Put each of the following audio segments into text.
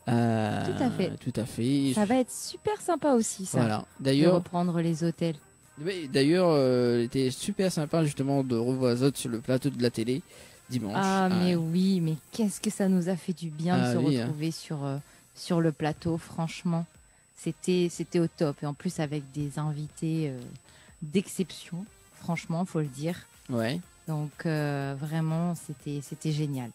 Tout à fait. Tout à fait. Ça va être super sympa aussi, ça, Voilà. de D'ailleurs, reprendre les hôtels. oui, d'ailleurs, c'était super sympa justement de revoir Zot sur le plateau de la télé dimanche. Ah, mais oui, mais qu'est-ce que ça nous a fait du bien Ah de se oui, hein. retrouver sur le plateau, franchement. C'était au top. Et en plus, avec des invités d'exception, franchement, faut le dire. Ouais. Donc, vraiment, c'était génial.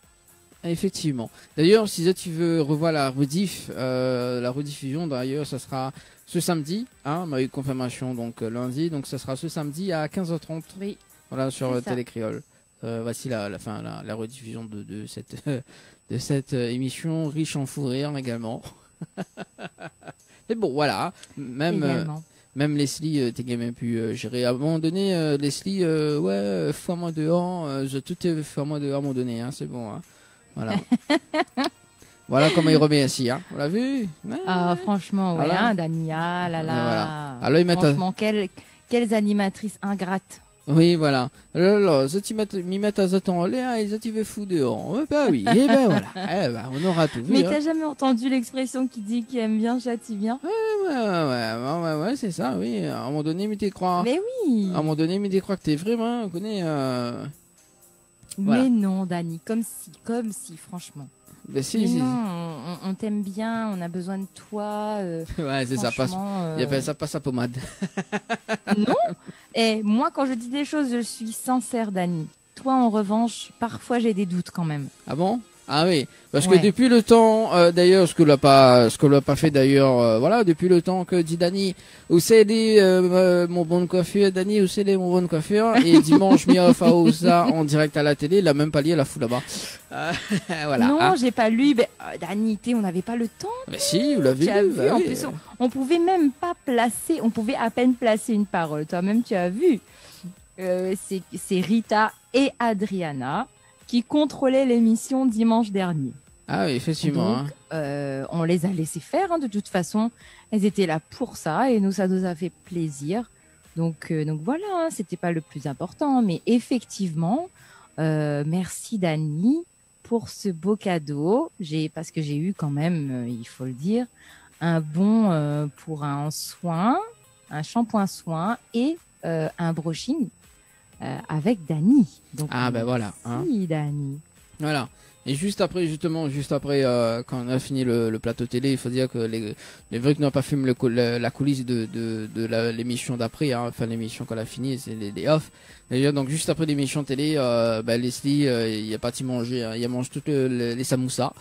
Effectivement. D'ailleurs, si tu veux revoir la rediffusion, d'ailleurs, ça sera ce samedi. Hein, on a eu confirmation donc lundi, donc ça sera ce samedi à 15h30. Oui. Voilà, sur C'est ça. Télé Créole. Voici la rediffusion de cette de cette émission riche en fou rire également. Mais bon, voilà. Également. Même Leslie, t'es quand même pu gérer. À un moment donné, Leslie, ouais, fois-moi dehors, tout est fois-moi dehors à un moment donné, hein, c'est bon. Hein. Voilà. Voilà comment il remet ainsi, hein. On l'a vu? Ouais. Ah, franchement, ouais, Voilà. hein, Dania, là, là. Voilà. Alors, ils mettent Franchement, quelles animatrices ingrates. Oui, voilà. Là, m'y mettent à Zot en l'air et Zot il veut fou dehors. Ouais, bah oui, et ben voilà. Eh ben, on aura tout vu. Mais hein. t'as jamais entendu l'expression qui dit qui aime bien châtie bien? Ouais, c'est ça, oui. À un moment donné, mais t'es croire. Mais oui. À un moment donné, mais t'es croire que t'es vraiment, on connaît, voilà. Mais non, Dani, comme si, franchement. Ben si, Mais si. non, on t'aime bien, on a besoin de toi. Ouais, c'est ça, passe. franchement, Il appelle ça passe à pommade. Non. Et moi, quand je dis des choses, je suis sincère, Dani. Toi, en revanche, parfois j'ai des doutes quand même. Ah bon? Ah oui, parce Ouais. que depuis le temps, d'ailleurs, ce que l'a pas fait d'ailleurs, voilà, depuis le temps que dit Dani, où c'est les mon bon de coiffure, Dani, où c'est les mon bon de coiffure, et dimanche mi off à Osa en direct à la télé, il a même pas lié la foule là-bas. Voilà. Non, hein. j'ai pas lu. Ben, Dani, on n'avait pas le temps. Mais si, vous l'avez Tu as lu, vu, bah en oui. plus, on pouvait même pas placer, on pouvait à peine placer une parole. Toi-même, tu as vu. C'est Rita et Adriana qui contrôlaient l'émission dimanche dernier. Ah oui, effectivement. Donc, hein. on les a laissés faire. Hein, de toute façon, elles étaient là pour ça et ça nous a fait plaisir. Donc voilà, hein, c'était pas le plus important, mais effectivement, merci Dani pour ce beau cadeau. Parce que j'ai eu quand même, il faut le dire, un bon pour un soin, un shampoing soin et un brushing avec Dani. Donc Ah ben voilà. hein. merci Dani. Voilà. Et juste après, quand on a fini le plateau télé, il faut dire que les vrais qui n'ont pas filmé la coulisse de l'émission d'après, hein, enfin l'émission qu'on a fini, c'est les off. D'ailleurs, donc juste après l'émission télé, Leslie, il a parti manger, hein, il a mangé toutes les samoussas.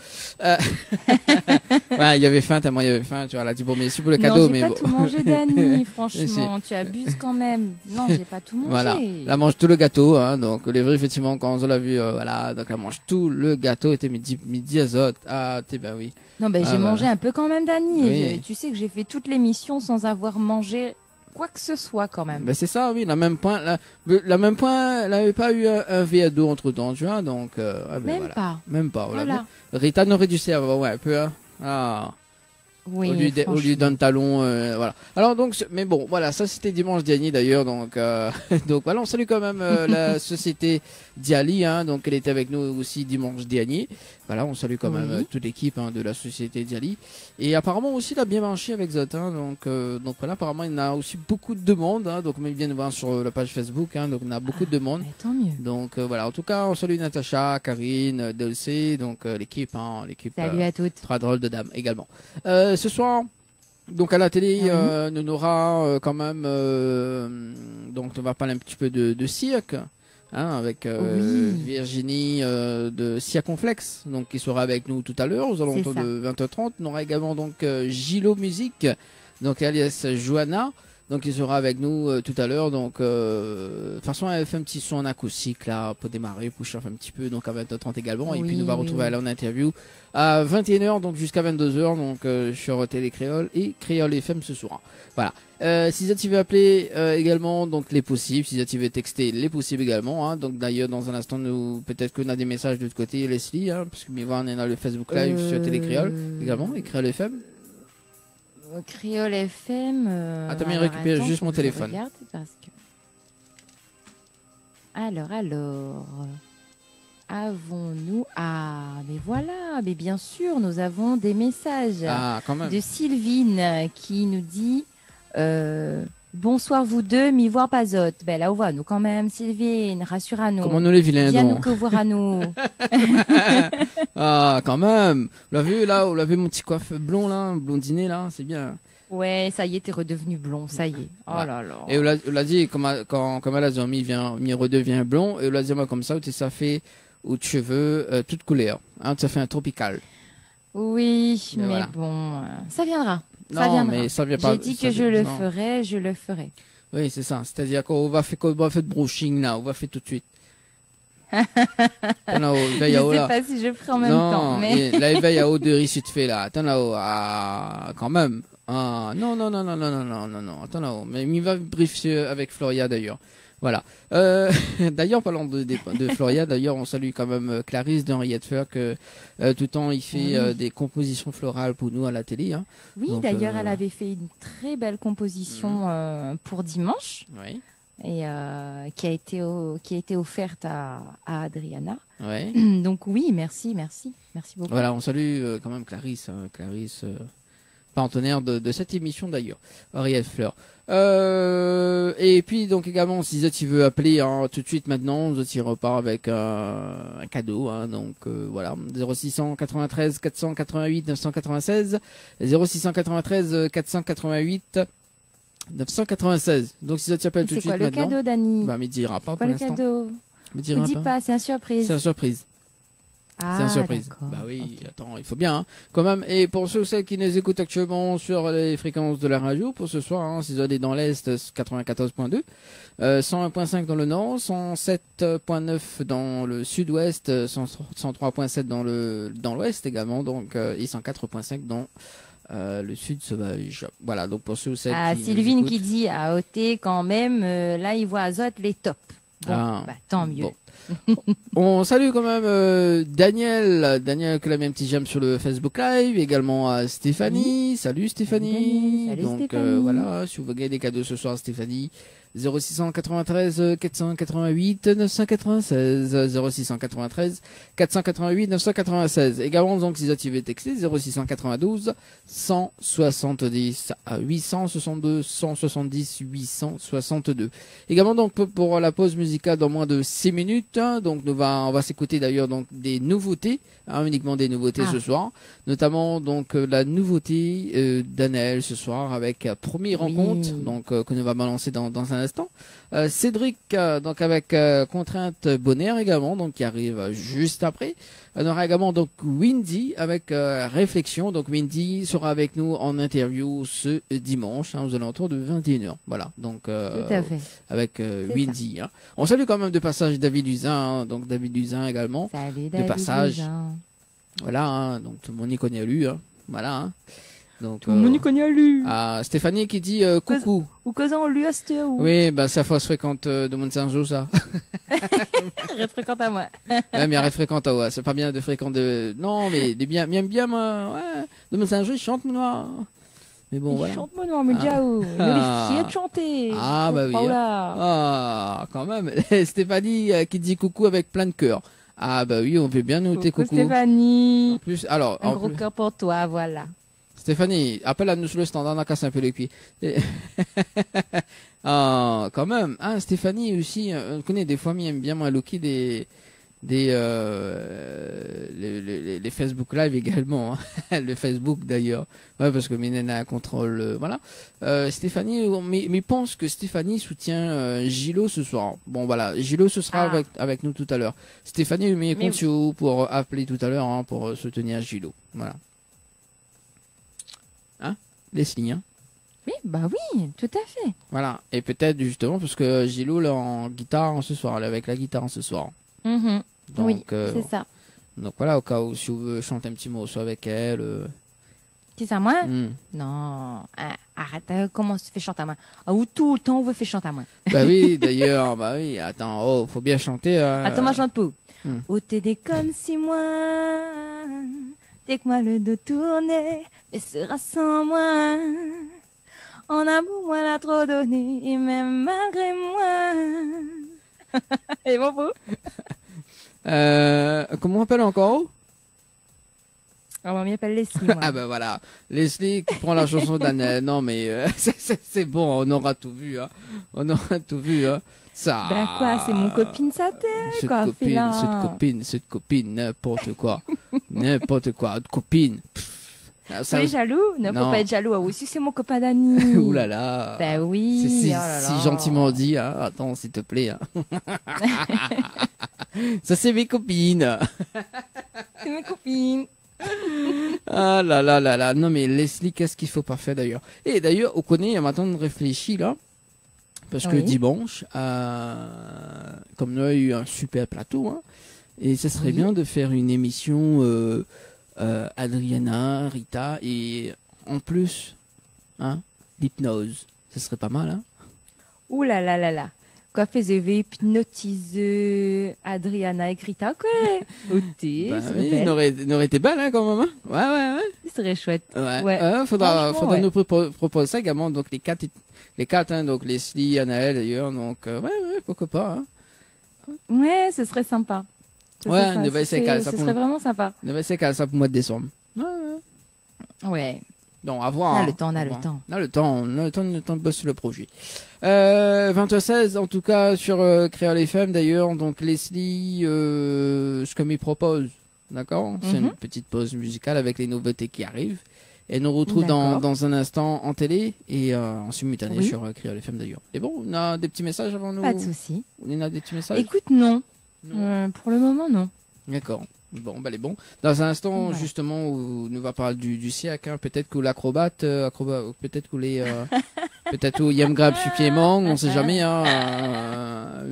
Ouais, il y avait faim, tellement il y avait faim, tu vois, là, tu bon, merci pour le cadeau, Non, j'ai mais pas bon. tout mangé, Dani, franchement. Tu abuses quand même. Non, j'ai pas tout mangé. Voilà, elle mange tout le gâteau, hein, donc les vrais effectivement quand on l'a vu, voilà, donc elle mange tout le gâteau, était midi azote, ah t'es ben oui. Non, ben Ah, j'ai voilà. mangé un peu quand même, Dani. Oui. Tu sais que j'ai fait toute l'émission sans avoir mangé quoi que ce soit quand même. Ben c'est ça, oui, la même point, elle avait pas eu un verre d'eau entre temps, tu vois, donc ah, ben, Même voilà. pas. Même pas, voilà. Voilà. Rita n'aurait dû servir, ouais, un peu, hein. Ah. Oui, Au lieu d'un talon, voilà. Alors donc, mais bon, voilà, ça c'était dimanche dernier d'ailleurs, donc donc voilà, on salue quand même la société Diali, hein, donc elle était avec nous aussi dimanche dernier. Voilà, on salue quand Oui. même toute l'équipe hein, de la société Diali. Et apparemment aussi, il a bien marché avec Zot, hein, donc voilà, apparemment il y en a aussi beaucoup de demandes, hein, donc même bien de voir sur la page Facebook, hein, donc on a beaucoup de demandes. Mais tant mieux. Donc voilà, en tout cas, on salue Natacha, Karine, Dulce, donc l'équipe, hein, l'équipe. Salut à toutes. Trois drôles de dames également. Ce soir, donc à la télé, Oui. on aura quand même, donc on va parler un petit peu de cirque, hein, avec Oui. Virginie de Circonflexe, donc qui sera avec nous tout à l'heure aux alentours ça. de 20h30. On aura également donc Gilo Musique, donc alias Johanna. Donc il sera avec nous tout à l'heure. Donc de toute façon elle fait un petit son en acoustique là pour démarrer, pour chauffer un petit peu. Donc à 20h30 également. Et Oui, puis nous va oui, retrouver oui. elle en interview à 21h donc jusqu'à 22h donc sur Télé Créole et Créole FM ce soir. Voilà. Si tu veux appeler également donc les possibles. Si tu veux texter les possibles également. Hein. Donc d'ailleurs dans un instant nous peut-être qu'on a des messages de l'autre côté Leslie hein, parce que on est dans le Facebook Live sur Télé Créole également et Créole FM. Créole FM. Attends, mais alors, récupère attends, juste faut mon que je téléphone. regarde parce que... Alors. avons-nous? Ah, mais voilà, mais bien sûr, nous avons des messages quand même. de Sylvine qui nous dit bonsoir vous deux, m'y voir pas autre. Ben là, on voit nous quand même, Sylvine, rassure à nous. Comment nous les vilains, viens donc. nous que voir à nous. Ah, quand même. Vous l'avez vu, là, vous l'avez mon petit coiffe blond, là, blondiné, là, c'est bien. Ouais, ça y est, t'es redevenu blond, ça y est. Oh Ouais. là là. Et on l'a dit, comme elle a dit, mi redevient blond, et on l'a dit, moi, comme ça, ça fait, aux cheveux, toute couleur. Hein, ça fait un tropical. Oui, mais voilà. bon, ça viendra. Non, Ça viendra. mais ça vient pas. J'ai dit que je le ferai, je le ferai. Oui, c'est ça. C'est-à-dire qu'on va faire de brushing, là, on va faire tout de suite. Je sais pas si je ferai en même temps. Mais... Là, il va y avoir de riz fait là. Attends là-haut. Ah, quand même. Ah, non. Attends là-haut. Mais il va brief avec Floria d'ailleurs. Voilà. D'ailleurs, parlant de Floria, d'ailleurs, on salue quand même Clarisse d'Henriette Fleur que tout le temps il fait des compositions florales pour nous à la télé. Hein. Oui, donc, d'ailleurs, elle avait fait une très belle composition pour dimanche. Oui. Et qui a été offerte à Adriana. Ouais. Donc oui, merci beaucoup. Voilà, on salue quand même Clarisse, partenaire de cette émission d'ailleurs, Henriette Fleur. Et puis donc également, si tu veux appeler tout de suite maintenant, tu repars avec un cadeau. Hein, donc voilà, 0693 488 996, 0693 488 996. Donc si ça t'appelle tout de suite maintenant. C'est quoi le cadeau, Dani? Bah, me dira pas pour l'instant. Me dis pas, c'est un surprise. C'est une surprise. Ah, c'est une surprise. Bah oui, okay. Attends, il faut bien, hein, quand même. Et pour ceux qui nous écoutent actuellement sur les fréquences de la radio, pour ce soir, hein, si vous allez dans l'Est, 94.2, 101.5 dans le Nord, 107.9 dans le Sud-Ouest, 103.7 dans l'Ouest également, donc, et 104.5 dans le Sud sauvage. Voilà, donc pour ceux qui Sylvine qui dit à OT quand même, là, il voit Azote les tops. Bon, tant mieux. Bon. On salue quand même Daniel qui a mis un petit j'aime sur le Facebook Live, également à Stéphanie. Salut Stéphanie. Salut donc Stéphanie. Voilà, si vous voulez gagner des cadeaux ce soir, Stéphanie. 0693 488 996 0693 488 996. Également donc si vous activez texter 0692 170 862 170 862. Également donc pour la pause musicale dans moins de 6 minutes. Donc on va s'écouter d'ailleurs donc des nouveautés, uniquement des nouveautés ce soir, notamment donc la nouveauté d'Anaël ce soir avec première rencontre donc que nous va balancer dans un instant. Cédric donc avec Contrainte Bonheur également donc qui arrive juste après. On aura également donc Windy avec Réflexion. Donc Windy sera avec nous en interview ce dimanche aux alentours de 21h. Voilà, donc tout à fait. avec Windy. Hein. On salue quand même de passage David Usain, hein, donc David Usain également. Salut, de passage. Usain. Voilà, hein, donc tout le monde y connaît lui. Hein. Voilà. Hein. Donc, tout le monde y connaît lui. Stéphanie qui dit coucou. Ou causant lui à ce ou. Oui, bah ça fausse fréquente de Monsanjo ça. Fréquente à moi. Ouais, mais elle fréquente à moi. C'est pas bien de fréquenter de. Non, mais bien moi. Ouais. De Monsanjo, il chante moi. Mais bon, voilà. Chante moi, mais déjà où. Il est de chanter. Ah bah oui. Ah, quand même. Stéphanie qui dit coucou avec plein de cœur. Ah bah oui, on veut bien noter coucou. Stéphanie. En plus, alors. Un gros cœur pour toi, voilà. Stéphanie, appelle à nous sur le standard, on a cassé un peu les pieds. Quand même. Ah, Stéphanie aussi, on connaît des fois, mais aime bien moi looker les Facebook Live également. Hein. Le Facebook d'ailleurs. Ouais, parce que Minena contrôle, voilà. Stéphanie, mais pense que Stéphanie soutient Gilo ce soir. Bon, voilà. Gilo, ce sera avec nous tout à l'heure. Stéphanie, mais compte sur vous pour appeler tout à l'heure, hein, pour soutenir Gilo. Voilà. Les signes. Hein. Oui, bah oui, tout à fait. Voilà, et peut-être justement parce que Gilo là en guitare ce soir, elle est avec la guitare ce soir. Donc, oui, c'est ça. Donc voilà, au cas où si vous voulez chanter un petit morceau avec elle. C'est ça, moi Non, arrête, comment tu fais chanter à moi? Ou tout le temps on veut faire chanter à moi? Bah oui, d'ailleurs, bah oui, attends, faut bien chanter. Attends, moi je chante pas. Ou t'es des comme si moi. Dès que moi le dos tourné, mais sera sans moi. En amour, moi l'a trop donné, et même malgré moi. Et bon, beau. Comment on appelle encore? On m'appelle Leslie, moi. Ah ben voilà, Leslie qui prend la chanson d'Annelle. Non mais c'est bon, on aura tout vu, hein. On aura tout vu, hein. Ça. Ben quoi, c'est mon copine Satel, quoi. Cette copine, n'importe quoi, n'importe quoi, copine. Vous êtes jaloux? Non, faut pas être jaloux. Ah, aussi, c'est mon copain Dani. Ouh là là. Ben oui. C'est oh là là. si gentiment dit, hein. Attends, s'il te plaît. Hein. Ça, c'est mes copines. C'est mes copines. Ah là là là là. Non, mais Leslie, qu'est-ce qu'il faut pas faire d'ailleurs? Et d'ailleurs, on connaît, maintenant, on réfléchit là. Parce que dimanche, comme nous avons eu un super plateau, hein, et ce serait bien de faire une émission Adriana, Rita, et en plus, hein, l'hypnose. Ce serait pas mal, hein? Ouh là là là là. Quoi faisait-vous hypnotiser Adriana et Rita, quoi? Outé, oui, n'aurait été belle, hein, quand même, hein? Ouais. Ce serait chouette. Ouais. Faudra nous proposer ça également, donc les quatre, hein, donc Leslie, Anaël d'ailleurs, donc, ouais, pourquoi pas, hein? Ouais, ce serait sympa. Ce serait vraiment sympa. On devait essayer ça pour le mois de décembre. Ouais. Non, à voir. On a le temps. On a le temps de bosser sur le projet. 20h16, en tout cas, sur Créole FM d'ailleurs. Donc, Leslie, ce que m'y propose, d'accord? C'est une petite pause musicale avec les nouveautés qui arrivent. Et nous retrouve dans un instant en télé et en simultané sur Créole FM d'ailleurs. Et bon, on a des petits messages avant nous? Pas de souci. On a des petits messages? Écoute, non. Pour le moment, non. D'accord. Bon, bah, les bons. Dans un instant, justement, où nous va parler du siècle, hein, peut-être que l'acrobate, peut-être que les, peut-être où Yam Grab supplément, on sait jamais, hein.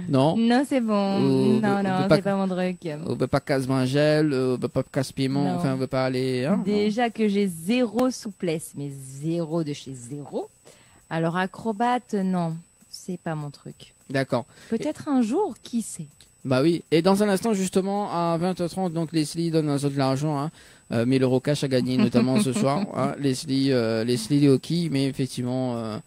Non. Non, c'est bon. Non, c'est pas mon truc. On veut pas casse gel, on veut pas casse piment, enfin, on veut pas aller, hein. Déjà que j'ai zéro souplesse, mais zéro de chez zéro. Alors, acrobate, non. C'est pas mon truc. D'accord. Peut-être un jour, qui sait? Bah oui. Et dans un instant, justement, à 20h30, donc Leslie donne un autre de l'argent, hein. 1000 euros cash à gagner, notamment ce soir, hein. Leslie les hockey, mais effectivement,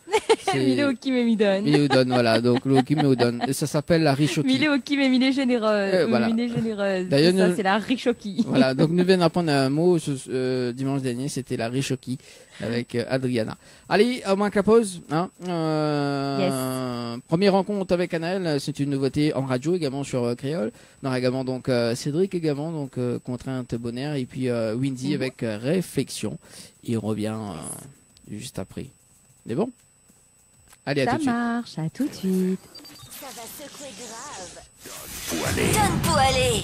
1000 hockey, mais m'y donne. M'y donne, voilà. Donc, le hockey, me donne. Et ça s'appelle la riche hockey. 1000 hockey, mais m'y généreuse. Voilà. Généreuse. D'ailleurs, ça, c'est la riche hockey. Voilà. Donc, nous venons d'apprendre un mot, dimanche dernier, c'était la riche hockey. Avec Adriana. Allez, à moins que la pause, hein. Première rencontre avec Anaël, c'est une nouveauté en radio également sur Créole. On aura également donc Cédric également, donc Contrainte Bonheur, et puis Windy avec Réflexion. Il revient juste après. C'est bon? Allez, à tout de suite. Ça marche, à tout de suite. Ça va secouer grave. Donne pour aller.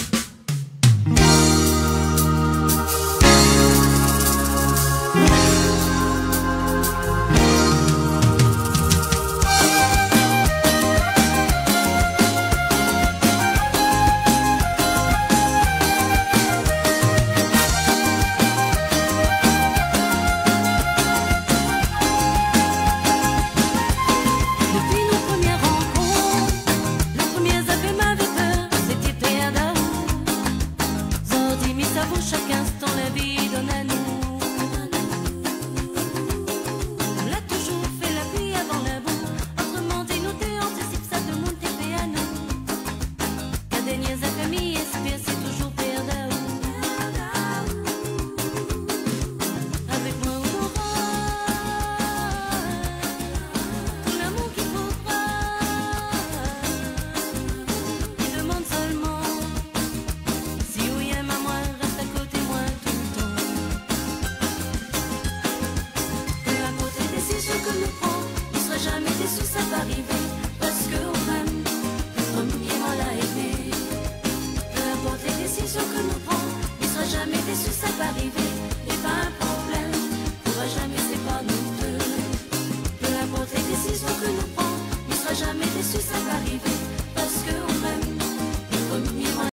Déçu, ça va arriver.